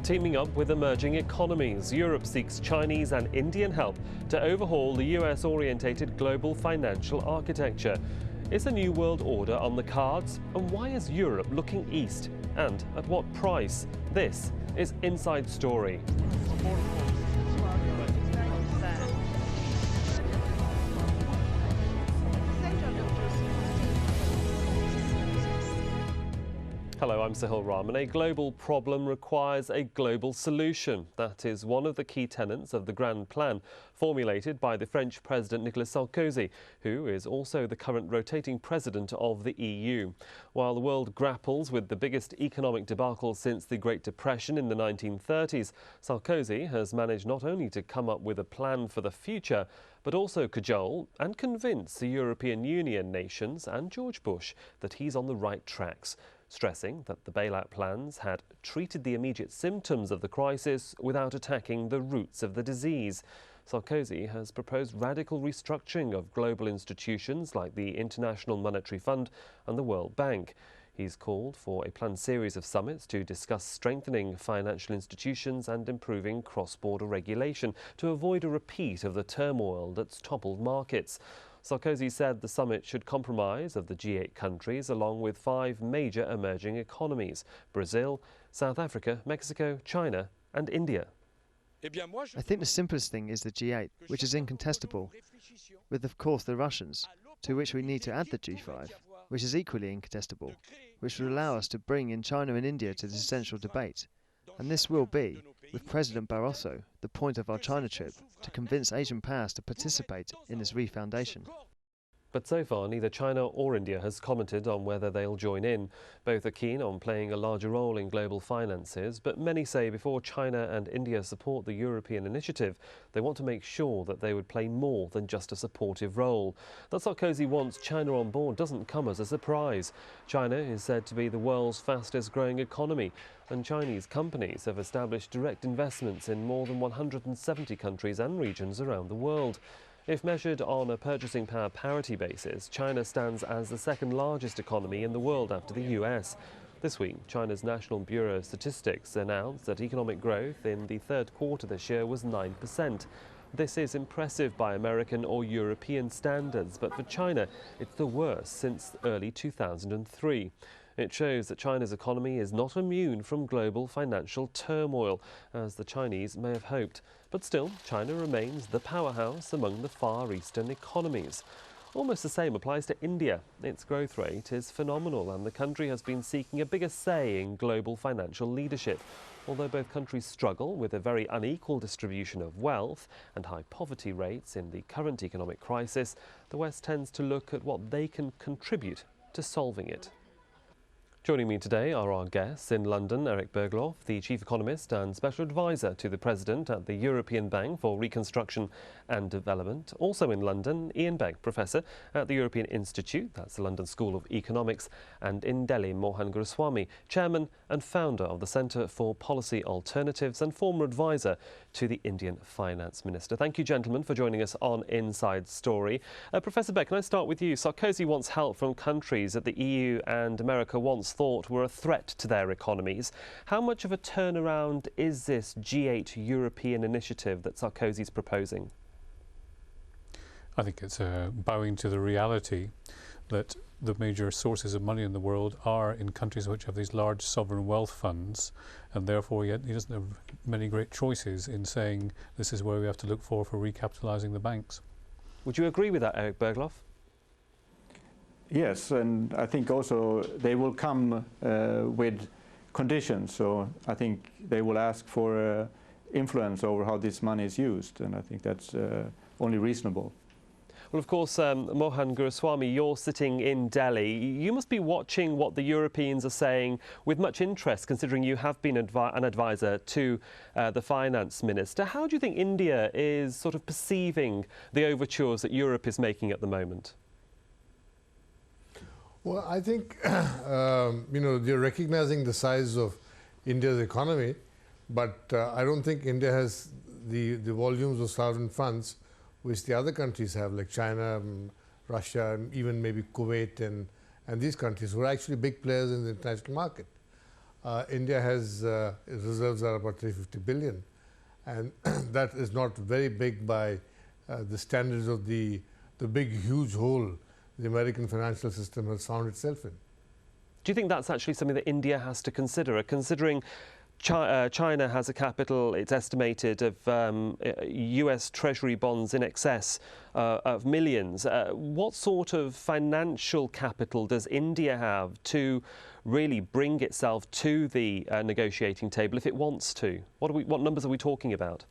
Teaming up with emerging economies, Europe seeks Chinese and Indian help to overhaul the US-orientated global financial architecture. Is a new world order on the cards? And why is Europe looking east? And at what price? This is Inside Story. Hello, I'm Sahil Rahman. A global problem requires a global solution. That is one of the key tenets of the Grand Plan formulated by the French President Nicolas Sarkozy, who is also the current rotating president of the EU. While the world grapples with the biggest economic debacle since the Great Depression in the 1930s, Sarkozy has managed not only to come up with a plan for the future, but also cajole and convince the European Union nations and George Bush that he's on the right tracks, stressing that the bailout plans had treated the immediate symptoms of the crisis without attacking the roots of the disease. Sarkozy has proposed radical restructuring of global institutions like the International Monetary Fund and the World Bank. He's called for a planned series of summits to discuss strengthening financial institutions and improving cross-border regulation to avoid a repeat of the turmoil that's toppled markets. Sarkozy said the summit should comprise of the G8 countries along with 5 major emerging economies: Brazil, South Africa, Mexico, China and India. I think the simplest thing is the G8, which is incontestable, with of course the Russians, to which we need to add the G5, which is equally incontestable, which will allow us to bring in China and India to this essential debate. And this will be, with President Barroso, the point of our China trip, to convince Asian powers to participate in this refoundation. But so far, neither China or India has commented on whether they'll join in. Both are keen on playing a larger role in global finances, but many say before China and India support the European initiative, they want to make sure that they would play more than just a supportive role. That Sarkozy wants China on board doesn't come as a surprise. China is said to be the world's fastest growing economy, and Chinese companies have established direct investments in more than 170 countries and regions around the world. If measured on a purchasing power parity basis, China stands as the second largest economy in the world after the US. This week, China's National Bureau of Statistics announced that economic growth in the third quarter this year was 9%. This is impressive by American or European standards, but for China, it's the worst since early 2003. It shows that China's economy is not immune from global financial turmoil, as the Chinese may have hoped. But still, China remains the powerhouse among the Far Eastern economies. Almost the same applies to India. Its growth rate is phenomenal, and the country has been seeking a bigger say in global financial leadership. Although both countries struggle with a very unequal distribution of wealth and high poverty rates in the current economic crisis, the West tends to look at what they can contribute to solving it. Joining me today are our guests in London, Erik Berglof, the Chief Economist and Special Advisor to the President at the European Bank for Reconstruction and Development. Also in London, Ian Beck, Professor at the European Institute, that's the London School of Economics, and in Delhi, Mohan Guruswamy, Chairman and Founder of the Centre for Policy Alternatives and former Advisor to the Indian Finance Minister. Thank you, gentlemen, for joining us on Inside Story. Professor Beck, can I start with you? Sarkozy wants help from countries that the EU and America once thought were a threat to their economies. How much of a turnaround is this G8 European initiative that Sarkozy's proposing? I think it's bowing to the reality that the major sources of money in the world are in countries which have these large sovereign wealth funds, and therefore he doesn't have many great choices in saying this is where we have to look for recapitalising the banks. Would you agree with that, Erik Berglof? Yes, and I think also they will come with conditions, so I think they will ask for influence over how this money is used, and I think that's only reasonable. Well, of course, Mohan Guruswamy, you're sitting in Delhi. You must be watching what the Europeans are saying with much interest, considering you have been an advisor to the finance minister. How do you think India is sort of perceiving the overtures that Europe is making at the moment? Well, I think, they're recognizing the size of India's economy, but I don't think India has the volumes of sovereign funds which the other countries have, like China, Russia, and even maybe Kuwait and these countries, who are actually big players in the international market. India has reserves are about 350 billion, and that is not very big by the standards of the big huge hole the American financial system has found itself in. Do you think that's actually something that India has to consider, considering China has a capital, it's estimated, of US Treasury bonds in excess of millions? What sort of financial capital does India have to really bring itself to the negotiating table if it wants to? What numbers are we talking about?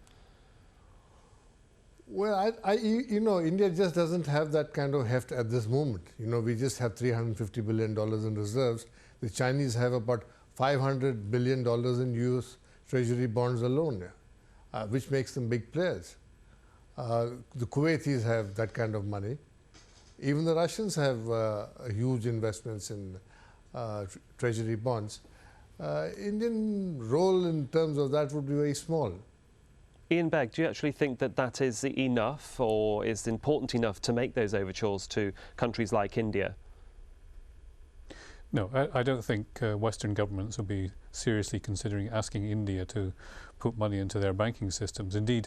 Well, you know, India just doesn't have that kind of heft at this moment. You know, we just have $350 billion in reserves. The Chinese have about $500 billion in US Treasury bonds alone, which makes them big players. The Kuwaitis have that kind of money. Even the Russians have huge investments in Treasury bonds. Indian role in terms of that would be very small. Ian Begg, do you actually think that that is enough, or is important enough to make those overtures to countries like India? No, I don't think Western governments will be seriously considering asking India to put money into their banking systems. Indeed,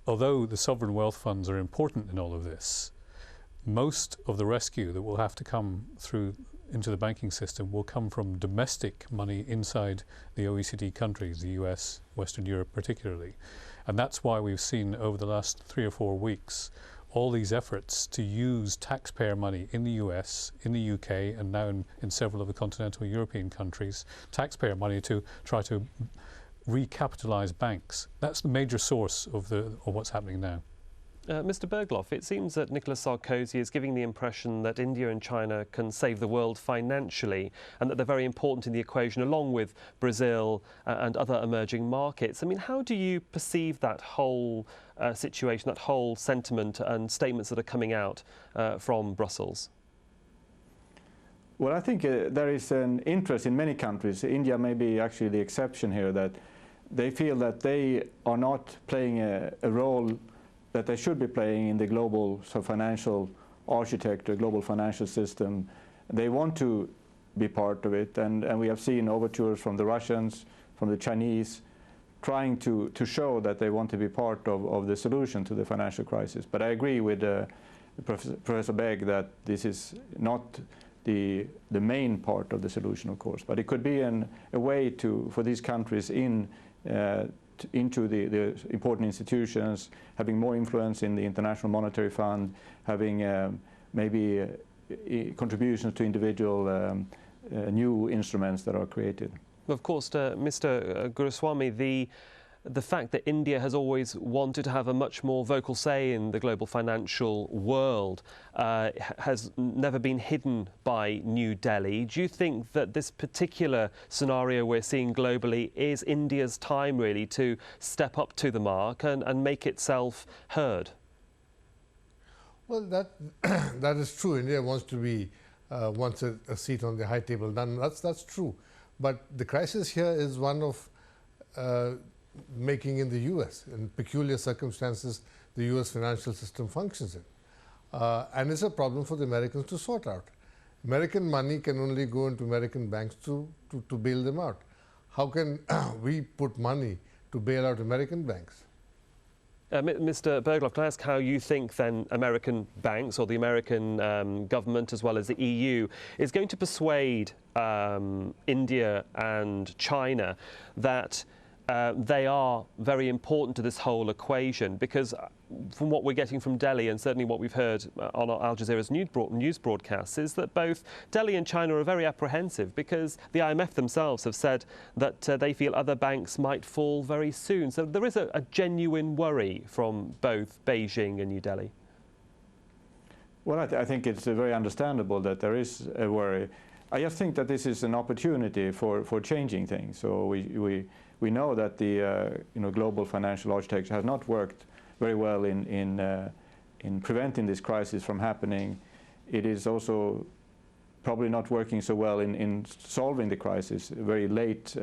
although the sovereign wealth funds are important in all of this, most of the rescue that will have to come through into the banking system will come from domestic money inside the OECD countries, the US, Western Europe particularly. And that's why we've seen over the last 3 or 4 weeks all these efforts to use taxpayer money in the US, in the UK, and now in several of the continental European countries, taxpayer money to try to recapitalize banks. That's the major source of what's happening now. Mr. Berglof, it seems that Nicolas Sarkozy is giving the impression that India and China can save the world financially, and that they're very important in the equation, along with Brazil and other emerging markets. I mean, how do you perceive that whole situation, that whole sentiment and statements that are coming out from Brussels? Well, I think there is an interest in many countries. India may be actually the exception here, that they feel that they are not playing a role that they should be playing in the global financial architecture, global financial system. They want to be part of it, and we have seen overtures from the Russians, from the Chinese, trying to show that they want to be part of the solution to the financial crisis. But I agree with Professor Begg that this is not the main part of the solution, of course, but it could be a way for these countries into the important institutions, having more influence in the International Monetary Fund, having maybe contributions to individual new instruments that are created. Of course, Mr. Guruswamy, the fact that India has always wanted to have a much more vocal say in the global financial world has never been hidden by New Delhi. Do you think that this particular scenario we're seeing globally is India's time really to step up to the mark and make itself heard? Well, that is true. India wants to be wants a seat on the high table. That's true. But the crisis here is one of making in the US, in peculiar circumstances the US financial system functions in. And it's a problem for the Americans to sort out. American money can only go into American banks to bail them out. How can we put money to bail out American banks? Mr. Berglof, can I ask how you think then American banks or the American government as well as the EU is going to persuade India and China that they are very important to this whole equation? Because from what we're getting from Delhi, and certainly what we've heard on Al Jazeera's news broadcasts, is that both Delhi and China are very apprehensive, because the IMF themselves have said that they feel other banks might fall very soon. So there is a genuine worry from both Beijing and New Delhi. Well, I think it's very understandable that there is a worry. I just think that this is an opportunity for changing things. So we know that the global financial architecture has not worked very well in preventing this crisis from happening. It is also probably not working so well in solving the crisis. Very late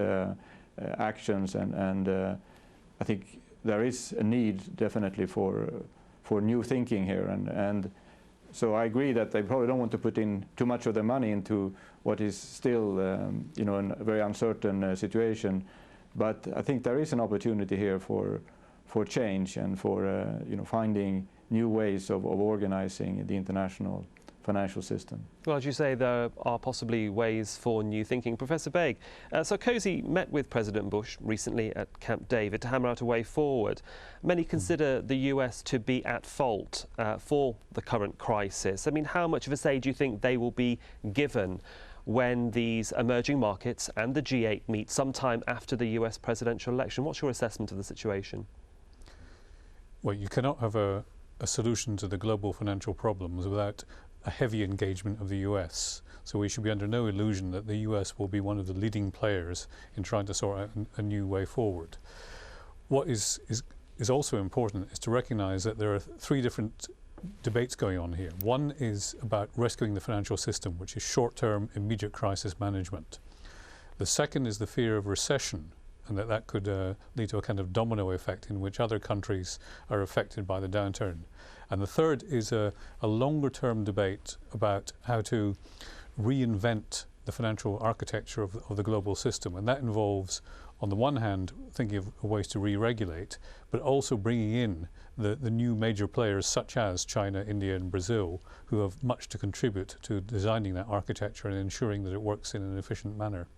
actions, and I think there is a need definitely for new thinking here, and So I agree that they probably don't want to put in too much of their money into what is still, you know, a very uncertain situation. But I think there is an opportunity here for change and for you know, finding new ways of organizing the international financial system. Well, as you say, there are possibly ways for new thinking. Professor Berg, Sarkozy met with President Bush recently at Camp David to hammer out a way forward. Many consider the US to be at fault for the current crisis. I mean, how much of a say do you think they will be given when these emerging markets and the G8 meet sometime after the US presidential election? What's your assessment of the situation? Well, you cannot have a solution to the global financial problems without a heavy engagement of the US. So we should be under no illusion that the US will be one of the leading players in trying to sort out a new way forward. What is also important is to recognize that there are three different debates going on here. One is about rescuing the financial system, which is short-term, immediate crisis management. The second is the fear of recession, and that could lead to a kind of domino effect in which other countries are affected by the downturn. And the third is a longer-term debate about how to reinvent the financial architecture of the global system. And that involves, on the one hand, thinking of ways to re-regulate, but also bringing in the new major players such as China, India and Brazil, who have much to contribute to designing that architecture and ensuring that it works in an efficient manner.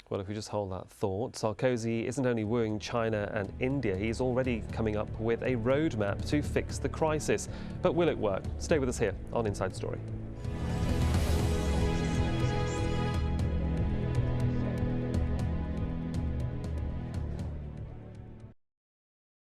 Well, if we just hold that thought, Sarkozy isn't only wooing China and India, he's already coming up with a roadmap to fix the crisis. But will it work? Stay with us here on Inside Story.